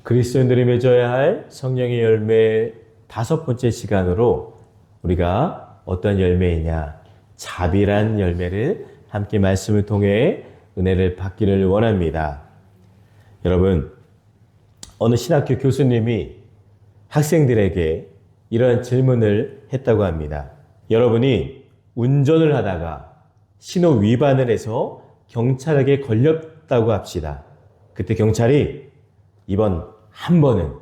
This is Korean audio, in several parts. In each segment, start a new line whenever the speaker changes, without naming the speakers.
그리스도인들이 맺어야 할 성령의 열매 5번째 시간으로 우리가 어떤 열매이냐, 자비란 열매를 함께 말씀을 통해 은혜를 받기를 원합니다. 여러분, 어느 신학교 교수님이 학생들에게 이런 질문을 했다고 합니다. 여러분이 운전을 하다가 신호 위반을 해서 경찰에게 걸렸다고 합시다. 그때 경찰이 이번 한 번은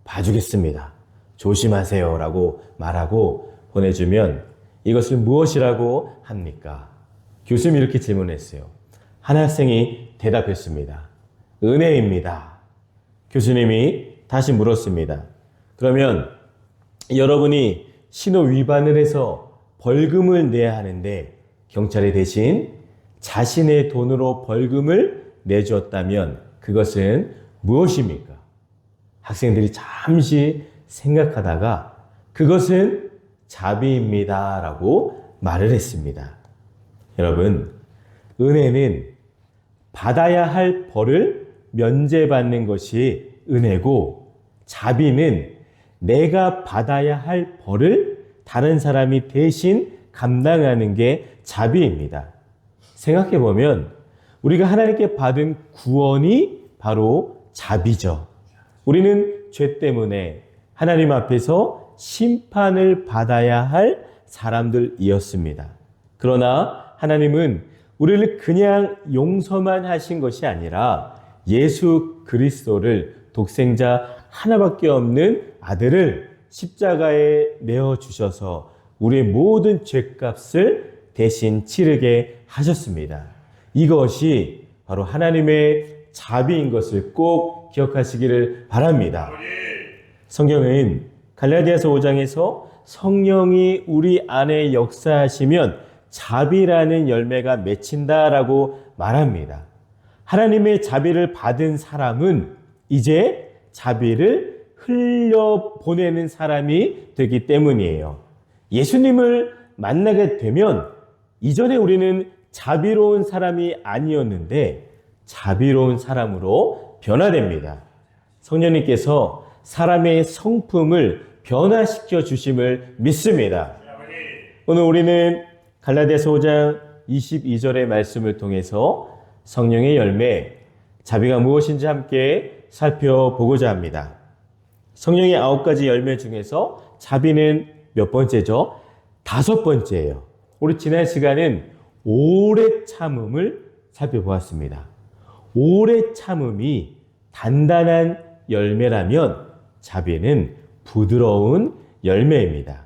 봐주겠습니다. 조심하세요 라고 말하고 보내주면 이것을 무엇이라고 합니까? 교수님이 이렇게 질문했어요. 한 학생이 대답했습니다. 은혜입니다. 교수님이 다시 물었습니다. 그러면 여러분이 신호 위반을 해서 벌금을 내야 하는데 경찰이 대신 자신의 돈으로 벌금을 내주었다면 그것은 무엇입니까? 학생들이 잠시 생각하다가 그것은 자비입니다 라고 말을 했습니다. 여러분, 은혜는 받아야 할 벌을 면제받는 것이 은혜고, 자비는 내가 받아야 할 벌을 다른 사람이 대신 감당하는 게 자비입니다. 생각해보면 우리가 하나님께 받은 구원이 바로 자비죠. 우리는 죄 때문에 하나님 앞에서 심판을 받아야 할 사람들이었습니다. 그러나 하나님은 우리를 그냥 용서만 하신 것이 아니라 예수 그리스도를, 독생자 하나밖에 없는 아들을 십자가에 내어주셔서 우리의 모든 죄값을 대신 치르게 하셨습니다. 이것이 바로 하나님의 자비인 것을 꼭 기억하시기를 바랍니다. 성경은 갈라디아서 5장에서 성령이 우리 안에 역사하시면 자비라는 열매가 맺힌다라고 말합니다. 하나님의 자비를 받은 사람은 이제 자비를 흘려보내는 사람이 되기 때문이에요. 예수님을 만나게 되면 이전에 우리는 자비로운 사람이 아니었는데 자비로운 사람으로 변화됩니다. 성령님께서 사람의 성품을 변화시켜 주심을 믿습니다. 오늘 우리는 갈라디아서 5장 22절의 말씀을 통해서 성령의 열매, 자비가 무엇인지 함께 살펴보고자 합니다. 성령의 9가지 열매 중에서 자비는 몇 번째죠? 5번째예요. 우리 지난 시간은 오래 참음을 살펴보았습니다. 오래 참음이 단단한 열매라면 자비는 부드러운 열매입니다.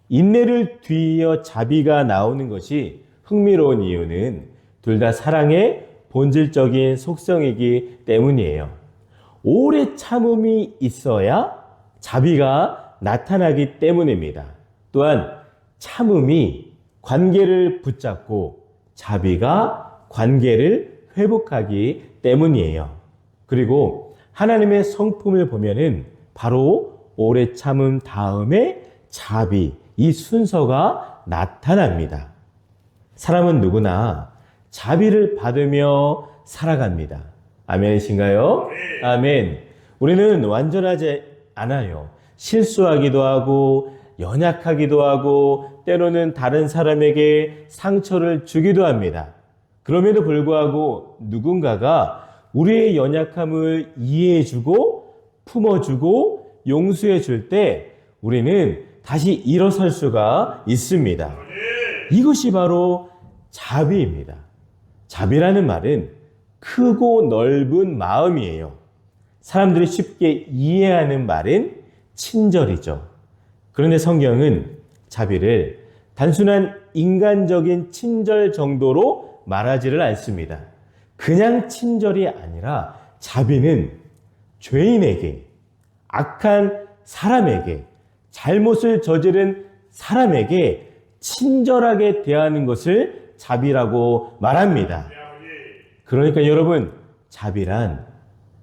인내를 뒤이어 자비가 나오는 것이 흥미로운 이유는 둘 다 사랑의 본질적인 속성이기 때문이에요. 오래 참음이 있어야 자비가 나타나기 때문입니다. 또한 참음이 관계를 붙잡고 자비가 관계를 회복하기 때문이에요. 그리고 하나님의 성품을 보면은 바로 오래 참음 다음에 자비, 이 순서가 나타납니다. 사람은 누구나 자비를 받으며 살아갑니다. 아멘이신가요? 아멘. 우리는 완전하지 않아요. 실수하기도 하고 연약하기도 하고 때로는 다른 사람에게 상처를 주기도 합니다. 그럼에도 불구하고 누군가가 우리의 연약함을 이해해주고 품어주고 용서해줄 때 우리는 다시 일어설 수가 있습니다. 이것이 바로 자비입니다. 자비라는 말은 크고 넓은 마음이에요. 사람들이 쉽게 이해하는 말은 친절이죠. 그런데 성경은 자비를 단순한 인간적인 친절 정도로 말하지를 않습니다. 그냥 친절이 아니라 자비는 죄인에게, 악한 사람에게, 잘못을 저지른 사람에게 친절하게 대하는 것을 자비라고 말합니다. 그러니까 여러분, 자비란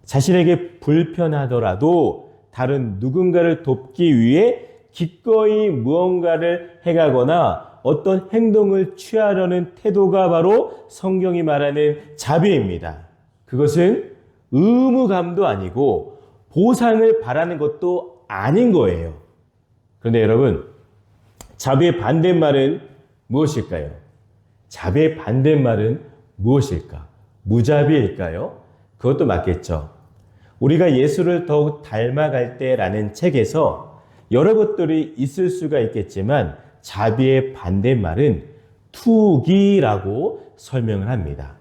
자신에게 불편하더라도 다른 누군가를 돕기 위해 기꺼이 무언가를 해가거나 어떤 행동을 취하려는 태도가 바로 성경이 말하는 자비입니다. 그것은 의무감도 아니고 보상을 바라는 것도 아닌 거예요. 그런데 여러분, 자비의 반대말은 무엇일까요? 자비의 반대말은 무엇일까? 무자비일까요? 그것도 맞겠죠. 우리가 예수를 더욱 닮아갈 때라는 책에서 여러 것들이 있을 수가 있겠지만 자비의 반대말은 투기라고 설명을 합니다.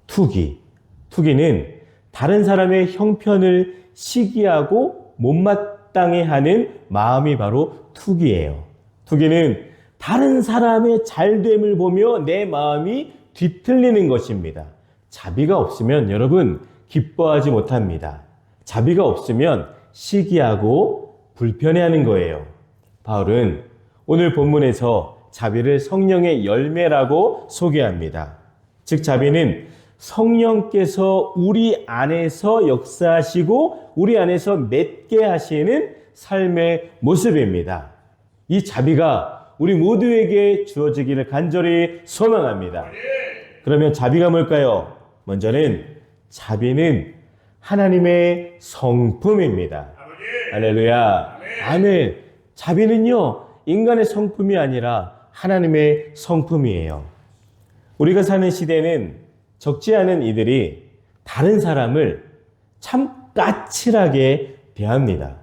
투기. 투기는 다른 사람의 형편을 시기하고 못마땅해 하는 마음이 바로 투기예요. 투기는 다른 사람의 잘됨을 보며 내 마음이 뒤틀리는 것입니다. 자비가 없으면 여러분 기뻐하지 못합니다. 자비가 없으면 시기하고 불편해하는 거예요. 바울은 오늘 본문에서 자비를 성령의 열매라고 소개합니다. 즉 자비는 성령께서 우리 안에서 역사하시고 우리 안에서 맺게 하시는 삶의 모습입니다. 이 자비가 우리 모두에게 주어지기를 간절히 소망합니다. 그러면 자비가 뭘까요? 먼저는 자비는 하나님의 성품입니다. 할렐루야. 아멘. 자비는요, 인간의 성품이 아니라 하나님의 성품이에요. 우리가 사는 시대는 적지 않은 이들이 다른 사람을 참 까칠하게 대합니다.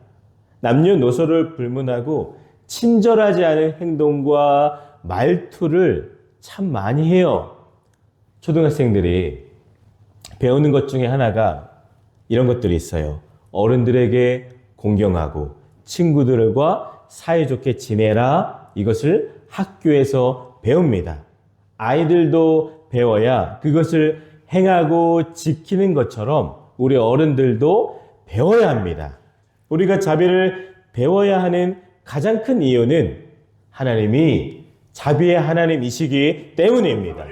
남녀노소를 불문하고 친절하지 않은 행동과 말투를 참 많이 해요. 초등학생들이 배우는 것 중에 하나가 이런 것들이 있어요. 어른들에게 공경하고 친구들과 사이좋게 지내라. 이것을 학교에서 배웁니다. 아이들도 배워야 그것을 행하고 지키는 것처럼 우리 어른들도 배워야 합니다. 우리가 자비를 배워야 하는 가장 큰 이유는 하나님이 자비의 하나님이시기 때문입니다.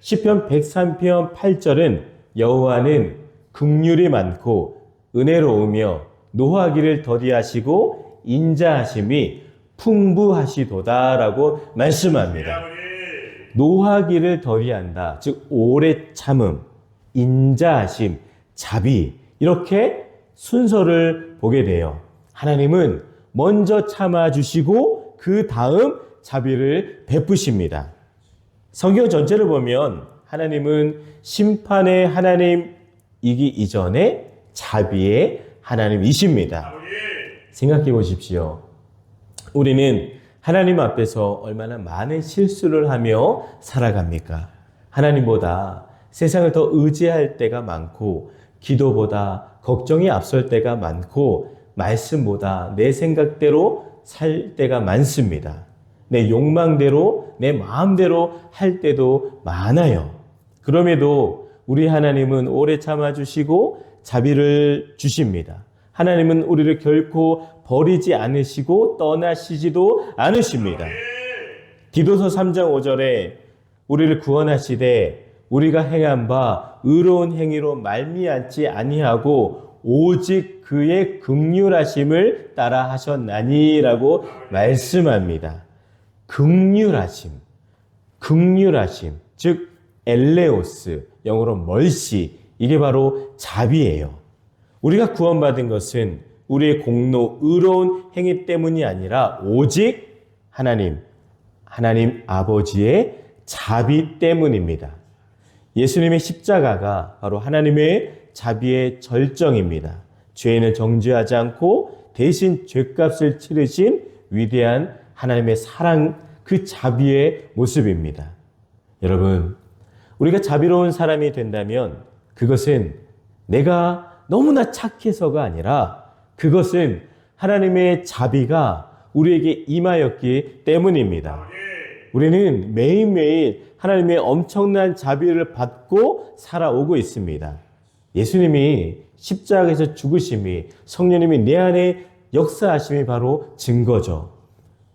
시편 103편 8절은 여호와는 긍휼이 많고 은혜로우며 노하기를 더디하시고 인자하심이 풍부하시도다라고 말씀합니다. 노하기를 더디한다. 즉 오래 참음, 인자하심, 자비 이렇게 순서를 보게 돼요. 하나님은 먼저 참아주시고 그 다음 자비를 베푸십니다. 성경 전체를 보면 하나님은 심판의 하나님이기 이전에 자비의 하나님이십니다. 생각해 보십시오. 우리는 하나님 앞에서 얼마나 많은 실수를 하며 살아갑니까? 하나님보다 세상을 더 의지할 때가 많고 기도보다 걱정이 앞설 때가 많고 말씀보다 내 생각대로 살 때가 많습니다. 내 욕망대로 내 마음대로 할 때도 많아요. 그럼에도 우리 하나님은 오래 참아주시고 자비를 주십니다. 하나님은 우리를 결코 버리지 않으시고 떠나시지도 않으십니다. 디도서 3장 5절에 우리를 구원하시되 우리가 행한 바 의로운 행위로 말미암지 아니하고 오직 그의 긍휼하심을 따라 하셨나니라고 말씀합니다. 긍휼하심, 즉 엘레오스, 영어로 멀시, 이게 바로 자비예요. 우리가 구원받은 것은 우리의 공로, 의로운 행위 때문이 아니라 오직 하나님 아버지의 자비 때문입니다. 예수님의 십자가가 바로 하나님의 자비의 절정입니다. 죄인을 정죄하지 않고 대신 죄값을 치르신 위대한 하나님의 사랑, 그 자비의 모습입니다. 여러분, 우리가 자비로운 사람이 된다면 그것은 내가 너무나 착해서가 아니라 그것은 하나님의 자비가 우리에게 임하였기 때문입니다. 우리는 매일매일 하나님의 엄청난 자비를 받고 살아오고 있습니다. 예수님이 십자가에서 죽으심이, 성령님이 내 안에 역사하심이 바로 증거죠.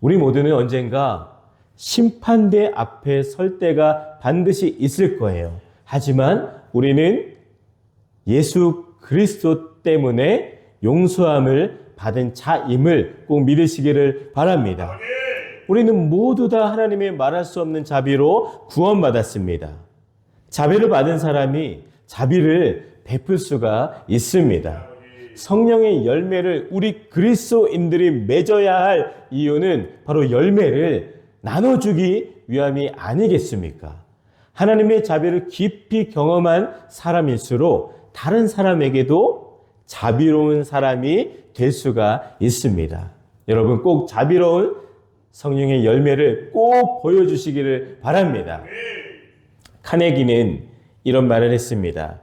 우리 모두는 언젠가 심판대 앞에 설 때가 반드시 있을 거예요. 하지만 우리는 예수 그리스도 때문에 용서함을 받은 자임을 꼭 믿으시기를 바랍니다. 우리는 모두 다 하나님의 말할 수 없는 자비로 구원받았습니다. 자비를 받은 사람이 자비를 베풀 수가 있습니다. 성령의 열매를 우리 그리스도인들이 맺어야 할 이유는 바로 열매를 나눠주기 위함이 아니겠습니까? 하나님의 자비를 깊이 경험한 사람일수록 다른 사람에게도 자비로운 사람이 될 수가 있습니다. 여러분 꼭 자비로운 성령의 열매를 꼭 보여주시기를 바랍니다. 카네기는 이런 말을 했습니다.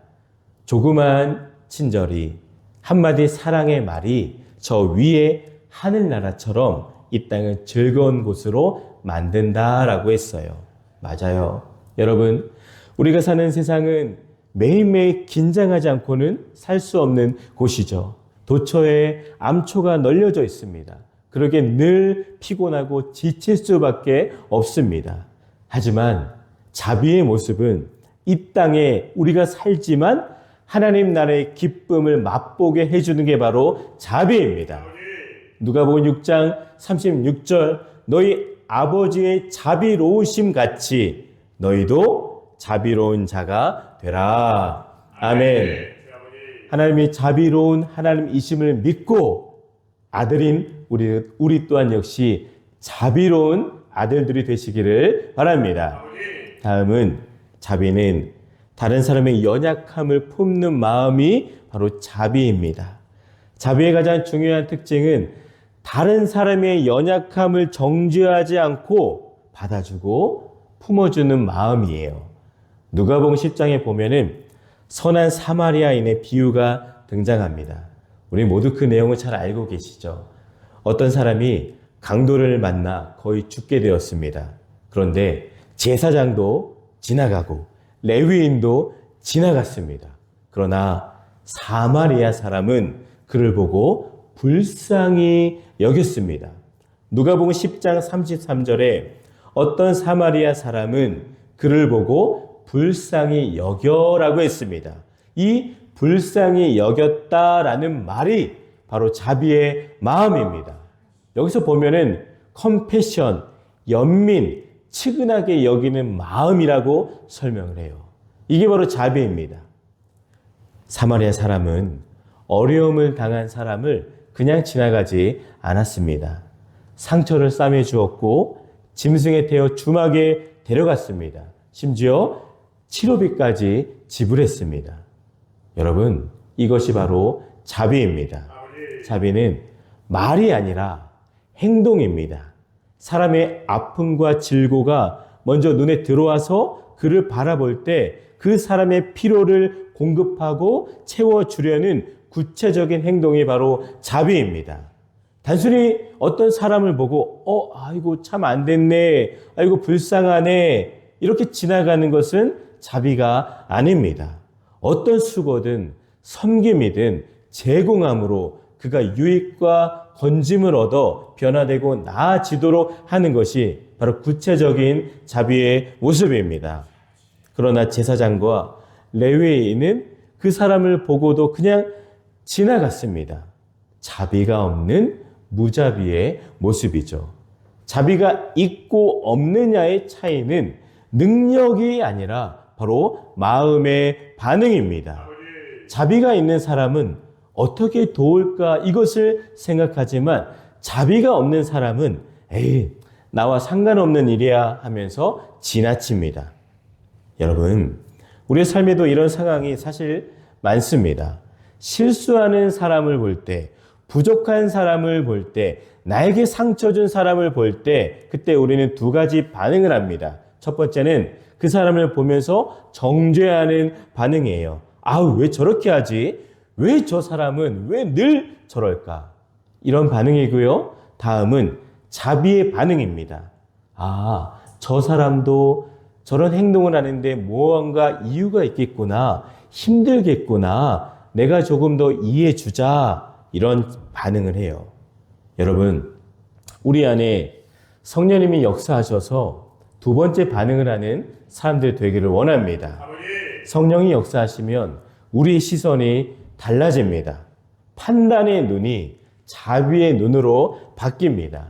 조그마한 친절이, 한마디 사랑의 말이 저 위에 하늘나라처럼 이 땅을 즐거운 곳으로 만든다라고 했어요. 맞아요. 여러분, 우리가 사는 세상은 매일매일 긴장하지 않고는 살 수 없는 곳이죠. 도처에 암초가 널려져 있습니다. 그러기에 늘 피곤하고 지칠 수밖에 없습니다. 하지만 자비의 모습은 이 땅에 우리가 살지만 하나님 나라의 기쁨을 맛보게 해주는 게 바로 자비입니다. 누가복음 6장 36절 너희 아버지의 자비로우심 같이 너희도 자비로운 자가 되라. 아멘. 하나님이 자비로운 하나님이심을 믿고 아들인 우리 또한 역시 자비로운 아들들이 되시기를 바랍니다. 다음은 자비는 다른 사람의 연약함을 품는 마음이 바로 자비입니다. 자비의 가장 중요한 특징은 다른 사람의 연약함을 정죄하지 않고 받아주고 품어주는 마음이에요. 누가복음 10장에 보면은 선한 사마리아인의 비유가 등장합니다. 우리 모두 그 내용을 잘 알고 계시죠? 어떤 사람이 강도를 만나 거의 죽게 되었습니다. 그런데 제사장도 지나가고 레위인도 지나갔습니다. 그러나 사마리아 사람은 그를 보고 불쌍히 여겼습니다. 누가복음 10장 33절에 어떤 사마리아 사람은 그를 보고 불쌍히 여겨라고 했습니다. 이 불쌍히 여겼다라는 말이 바로 자비의 마음입니다. 여기서 보면은 컴패션, 연민, 측은하게 여기는 마음이라고 설명을 해요. 이게 바로 자비입니다. 사마리아 사람은 어려움을 당한 사람을 그냥 지나가지 않았습니다. 상처를 싸매 주었고 짐승에 태워 주막에 데려갔습니다. 심지어 치료비까지 지불했습니다. 여러분, 이것이 바로 자비입니다. 자비는 말이 아니라 행동입니다. 사람의 아픔과 질고가 먼저 눈에 들어와서 그를 바라볼 때 그 사람의 필요를 공급하고 채워주려는 구체적인 행동이 바로 자비입니다. 단순히 어떤 사람을 보고 아이고 참 안 됐네, 아이고 불쌍하네 이렇게 지나가는 것은 자비가 아닙니다. 어떤 수고든 섬김이든 제공함으로 그가 유익과 건짐을 얻어 변화되고 나아지도록 하는 것이 바로 구체적인 자비의 모습입니다. 그러나 제사장과 레위인은 그 사람을 보고도 그냥 지나갔습니다. 자비가 없는 무자비의 모습이죠. 자비가 있고 없느냐의 차이는 능력이 아니라 바로 마음의 반응입니다. 자비가 있는 사람은 어떻게 도울까 이것을 생각하지만 자비가 없는 사람은 에이, 나와 상관없는 일이야 하면서 지나칩니다. 여러분, 우리의 삶에도 이런 상황이 사실 많습니다. 실수하는 사람을 볼 때, 부족한 사람을 볼 때, 나에게 상처 준 사람을 볼 때 그때 우리는 두 가지 반응을 합니다. 첫 번째는 그 사람을 보면서 정죄하는 반응이에요. 아우, 왜 저렇게 하지? 왜 저 사람은 왜 늘 저럴까? 이런 반응이고요. 다음은 자비의 반응입니다. 아, 저 사람도 저런 행동을 하는데 무언가 이유가 있겠구나. 힘들겠구나. 내가 조금 더 이해해 주자. 이런 반응을 해요. 여러분, 우리 안에 성령님이 역사하셔서 두 번째 반응을 하는 사람들 되기를 원합니다. 성령이 역사하시면 우리의 시선이 달라집니다. 판단의 눈이 자비의 눈으로 바뀝니다.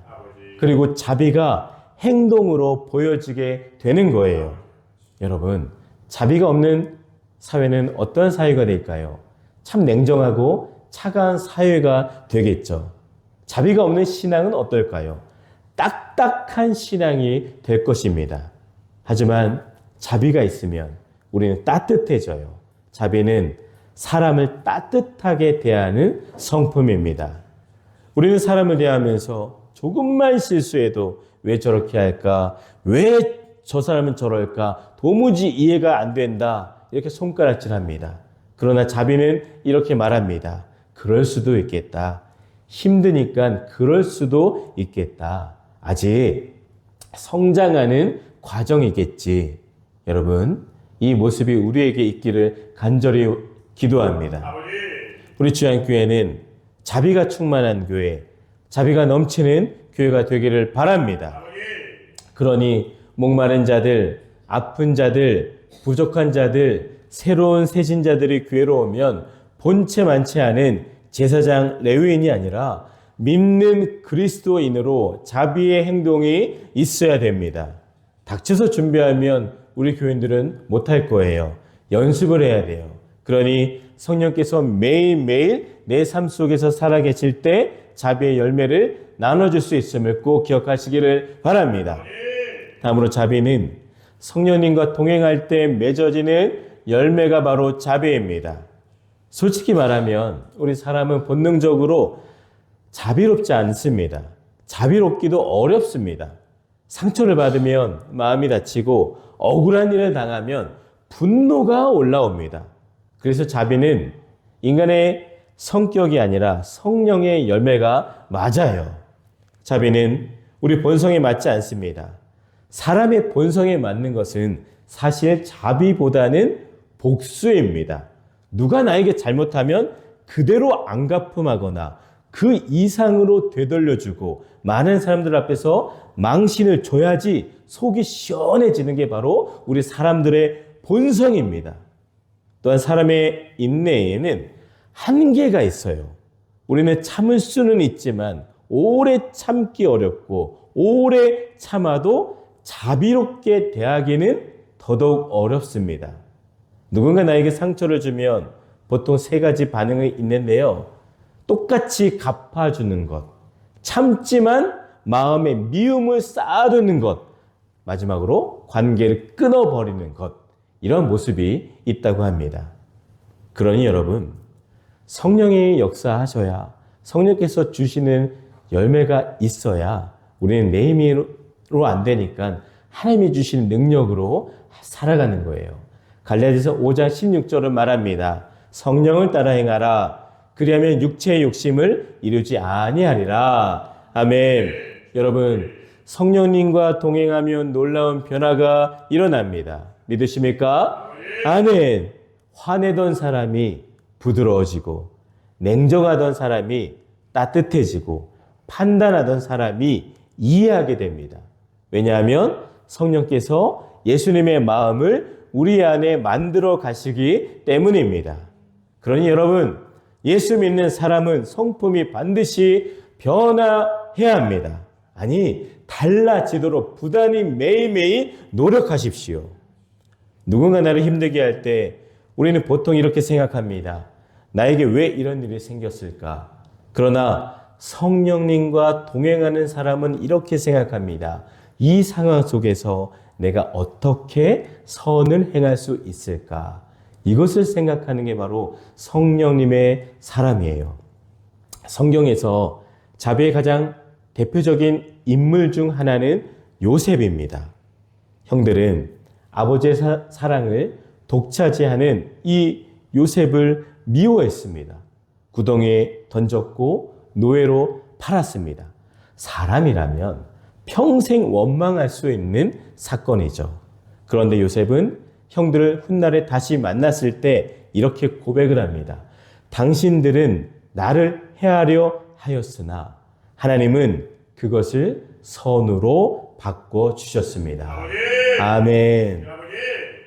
그리고 자비가 행동으로 보여지게 되는 거예요. 여러분, 자비가 없는 사회는 어떤 사회가 될까요? 참 냉정하고 차가운 사회가 되겠죠. 자비가 없는 신앙은 어떨까요? 딱딱한 신앙이 될 것입니다. 하지만 자비가 있으면 우리는 따뜻해져요. 자비는 사람을 따뜻하게 대하는 성품입니다. 우리는 사람을 대하면서 조금만 실수해도 왜 저렇게 할까? 왜 저 사람은 저럴까? 도무지 이해가 안 된다. 이렇게 손가락질합니다. 그러나 자비는 이렇게 말합니다. 그럴 수도 있겠다. 힘드니까 그럴 수도 있겠다. 아직 성장하는 과정이겠지. 여러분, 이 모습이 우리에게 있기를 간절히 기도합니다. 우리 주안교회는 자비가 충만한 교회, 자비가 넘치는 교회가 되기를 바랍니다. 그러니 목마른 자들, 아픈 자들, 부족한 자들, 새로운 세신자들이 교회로 오면 본체 많지 않은 제사장 레위인이 아니라 믿는 그리스도인으로 자비의 행동이 있어야 됩니다. 닥쳐서 준비하면 우리 교인들은 못할 거예요. 연습을 해야 돼요. 그러니 성령께서 매일매일 내 삶 속에서 살아계실 때 자비의 열매를 나눠줄 수 있음을 꼭 기억하시기를 바랍니다. 다음으로 자비는 성령님과 동행할 때 맺어지는 열매가 바로 자비입니다. 솔직히 말하면 우리 사람은 본능적으로 자비롭지 않습니다. 자비롭기도 어렵습니다. 상처를 받으면 마음이 다치고 억울한 일을 당하면 분노가 올라옵니다. 그래서 자비는 인간의 성격이 아니라 성령의 열매가 맞아요. 자비는 우리 본성에 맞지 않습니다. 사람의 본성에 맞는 것은 사실 자비보다는 복수입니다. 누가 나에게 잘못하면 그대로 안 갚음하거나 그 이상으로 되돌려주고 많은 사람들 앞에서 망신을 줘야지 속이 시원해지는 게 바로 우리 사람들의 본성입니다. 또한 사람의 인내에는 한계가 있어요. 우리는 참을 수는 있지만 오래 참기 어렵고 오래 참아도 자비롭게 대하기는 더더욱 어렵습니다. 누군가 나에게 상처를 주면 보통 세 가지 반응이 있는데요. 똑같이 갚아주는 것, 참지만 마음에 미움을 쌓아두는 것, 마지막으로 관계를 끊어버리는 것, 이런 모습이 있다고 합니다. 그러니 여러분, 성령이 역사하셔야 성령께서 주시는 열매가 있어야 우리는 내 힘으로 안 되니까 하나님이 주시는 능력으로 살아가는 거예요. 갈라디아서 5장 16절은 말합니다. 성령을 따라 행하라. 그리하면 육체의 욕심을 이루지 아니하리라. 아멘. 여러분, 성령님과 동행하면 놀라운 변화가 일어납니다. 믿으십니까? 아멘. 화내던 사람이 부드러워지고 냉정하던 사람이 따뜻해지고 판단하던 사람이 이해하게 됩니다. 왜냐하면 성령께서 예수님의 마음을 우리 안에 만들어 가시기 때문입니다. 그러니 여러분, 예수 믿는 사람은 성품이 반드시 변화해야 합니다. 아니, 달라지도록 부단히 매일매일 노력하십시오. 누군가 나를 힘들게 할 때 우리는 보통 이렇게 생각합니다. 나에게 왜 이런 일이 생겼을까? 그러나 성령님과 동행하는 사람은 이렇게 생각합니다. 이 상황 속에서 내가 어떻게 선을 행할 수 있을까? 이것을 생각하는 게 바로 성령님의 사람이에요. 성경에서 자비의 가장 대표적인 인물 중 하나는 요셉입니다. 형들은 아버지의 사랑을 독차지하는 이 요셉을 미워했습니다. 구덩이에 던졌고 노예로 팔았습니다. 사람이라면 평생 원망할 수 있는 사건이죠. 그런데 요셉은 형들을 훗날에 다시 만났을 때 이렇게 고백을 합니다. 당신들은 나를 해하려 하였으나 하나님은 그것을 선으로 바꿔주셨습니다. 아멘.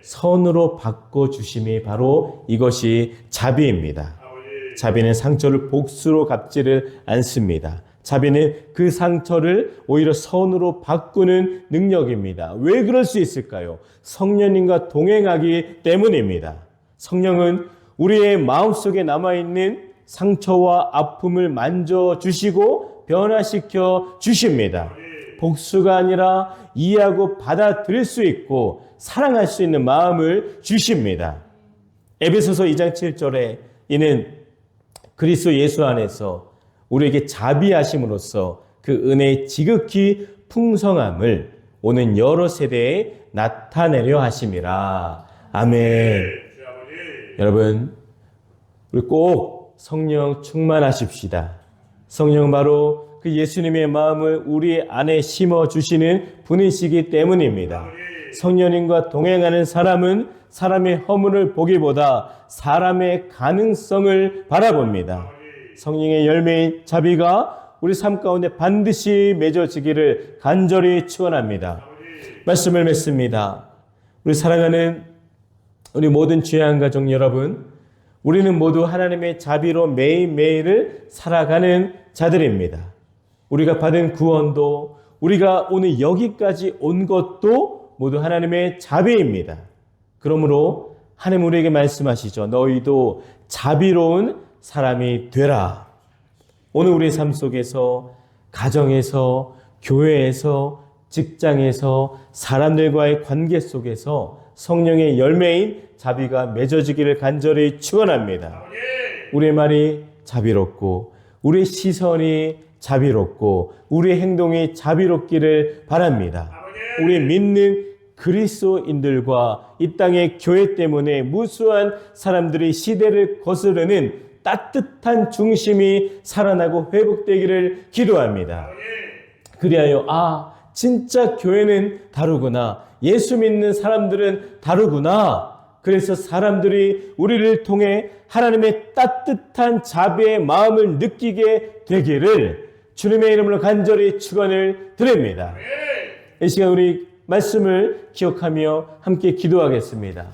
선으로 바꿔주심이 바로 이것이 자비입니다. 자비는 상처를 복수로 갚지를 않습니다. 자비는 그 상처를 오히려 선으로 바꾸는 능력입니다. 왜 그럴 수 있을까요? 성령님과 동행하기 때문입니다. 성령은 우리의 마음속에 남아있는 상처와 아픔을 만져주시고 변화시켜 주십니다. 복수가 아니라 이해하고 받아들일 수 있고 사랑할 수 있는 마음을 주십니다. 에베소서 2장 7절에 이는 그리스도 예수 안에서 우리에게 자비하심으로써 그 은혜의 지극히 풍성함을 오는 여러 세대에 나타내려 하심이라. 아멘. 여러분, 우리 꼭 성령 충만하십시다. 성령 바로 그 예수님의 마음을 우리 안에 심어주시는 분이시기 때문입니다. 성령님과 동행하는 사람은 사람의 허물을 보기보다 사람의 가능성을 바라봅니다. 성령의 열매인 자비가 우리 삶 가운데 반드시 맺어지기를 간절히 축원합니다. 말씀을 맺습니다. 우리 사랑하는 우리 모든 귀한 가족 여러분, 우리는 모두 하나님의 자비로 매일매일을 살아가는 자들입니다. 우리가 받은 구원도, 우리가 오늘 여기까지 온 것도 모두 하나님의 자비입니다. 그러므로 하나님 우리에게 말씀하시죠. 너희도 자비로운 사람이 되라. 오늘 우리의 삶 속에서, 가정에서, 교회에서, 직장에서, 사람들과의 관계 속에서 성령의 열매인 자비가 맺어지기를 간절히 축원합니다. 우리의 말이 자비롭고 우리의 시선이 자비롭고 우리의 행동이 자비롭기를 바랍니다. 우리 믿는 그리스도인들과 이 땅의 교회 때문에 무수한 사람들이 시대를 거스르는 따뜻한 중심이 살아나고 회복되기를 기도합니다. 그리하여 진짜 교회는 다르구나. 예수 믿는 사람들은 다르구나. 그래서 사람들이 우리를 통해 하나님의 따뜻한 자비의 마음을 느끼게 되기를 주님의 이름으로 간절히 축원을 드립니다. 이 시간 우리 말씀을 기억하며 함께 기도하겠습니다.